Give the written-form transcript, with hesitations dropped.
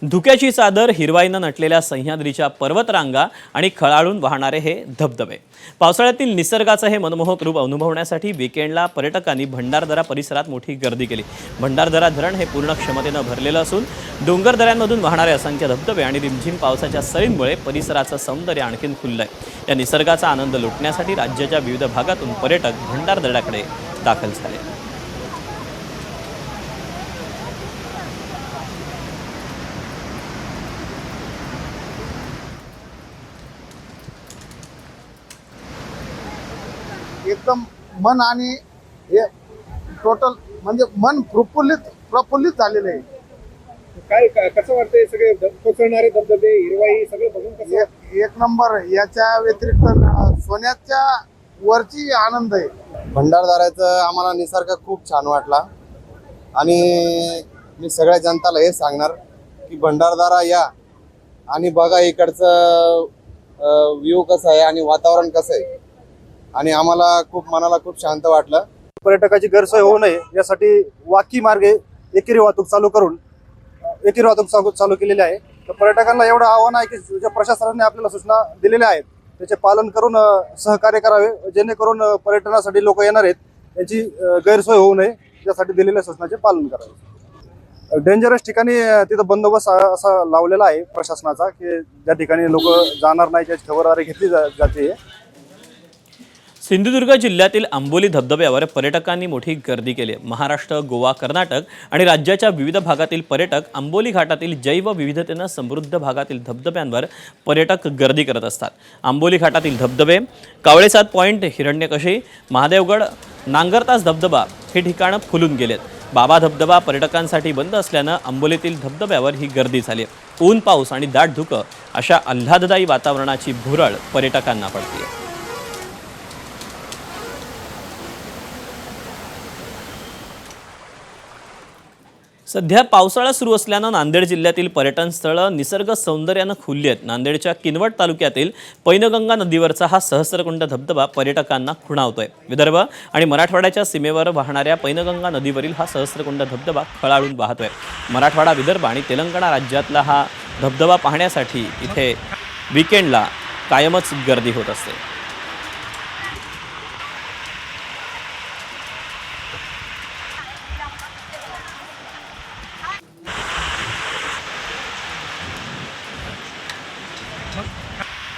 धुक्याची चादर हिरवाईनं नटलेल्या सह्याद्रीच्या पर्वतरांगा आणि खळाळून वाहणारे हे धबधबे। पावसाळ्यातील निसर्गाचं हे मनमोहक रूप अनुभवण्यासाठी वीकेंडला पर्यटकांनी भंडारदरा परिसरात मोठी गर्दी केली। भंडारदरा धरण हे पूर्ण क्षमतेनं भरलेलं असून डोंगर दऱ्यांमधून वाहणारे असंख्य धबधबे आणि रिमझिम पावसाच्या सरींमुळे परिसराचं सौंदर्य आणखीन खुललंय। या निसर्गाचा आनंद लुटण्यासाठी राज्याच्या विविध भागातून पर्यटक भंडारदऱ्याकडे दाखल झाले। एकदम मन आणि हे टोटल म्हणजे मन प्रफुल्लित झालेले आहे। काय कसं वाटतंय सगळे कोसळणारे धबधबे हिरवाई सगळं बघून कसं एक नंबर। याच्या व्यतिरिक्त सोन्याच्या वरची आनंद आहे। भंडारदऱ्याचा आम्हाला निसर्ग खूप छान वाटला आणि मी सगळ्या जनताला हे सांगणार की भंडारदरा या आणि बघा इकडचं व्ह्यू कसं आहे आणि वातावरण कसं आहे आणि आम्हाला मनाला खूप शांत वाटलं। पर्यटकाची गैरसोय होऊ नये यासाठी वाकी मार्गे एकेरी वाहतूक चालू केलेली आहे। तर पर्यटकांना एवढं आव्हान आहे की ज्या प्रशासनाने आपल्याला सूचना दिलेल्या आहेत त्याचे पालन करून सहकार्य करावे, जेणेकरून पर्यटनासाठी लोक येणार आहेत यांची गैरसोय होऊ नये यासाठी दिलेल्या सूचनाचे पालन करावे। डेंजरस ठिकाणी तिथं बंदोबस्त असा लावलेला आहे प्रशासनाचा की ज्या ठिकाणी लोक जाणार नाही त्याची खबरदारी घेतली जाते। सिंधुदुर्ग जिल्ह्यातील आंबोली धबधब्यावर पर्यटकांनी मोठी गर्दी केली आहे। महाराष्ट्र, गोवा, कर्नाटक आणि राज्याच्या विविध भागातील पर्यटक आंबोली घाटातील जैवविविधतेनं समृद्ध भागातील धबधब्यांवर पर्यटक गर्दी करत असतात। आंबोली घाटातील धबधबे, कावळेसाद पॉइंट, हिरण्यकशी, महादेवगड, नांगरतास धबधबा हे ठिकाणं फुलून गेलेत। बाबा धबधबा पर्यटकांसाठी बंद असल्यानं आंबोलीतील धबधब्यावर ही गर्दी झाली आहे। ऊन, पाऊस आणि दाट धुकं अशा आल्हाददायी वातावरणाची भुरळ पर्यटकांना पडते। सध्या पावसाळा सुरू असल्यानं नांदेड जिल्ह्यातील पर्यटन स्थळं निसर्ग सौंदर्यानं खुलली आहेत। नांदेडच्या किनवट तालुक्यातील पैनगंगा नदीवरचा हा सहस्रकुंड धबधबा पर्यटकांना खुणावतोय। विदर्भ आणि मराठवाड्याच्या सीमेवर वाहणाऱ्या पैनगंगा नदीवरील हा सहस्रकुंड धबधबा खळाळून वाहतोय। मराठवाडा, विदर्भ आणि तेलंगणा राज्यातला हा धबधबा पाहण्यासाठी इथे वीकेंडला कायमच गर्दी होत असते।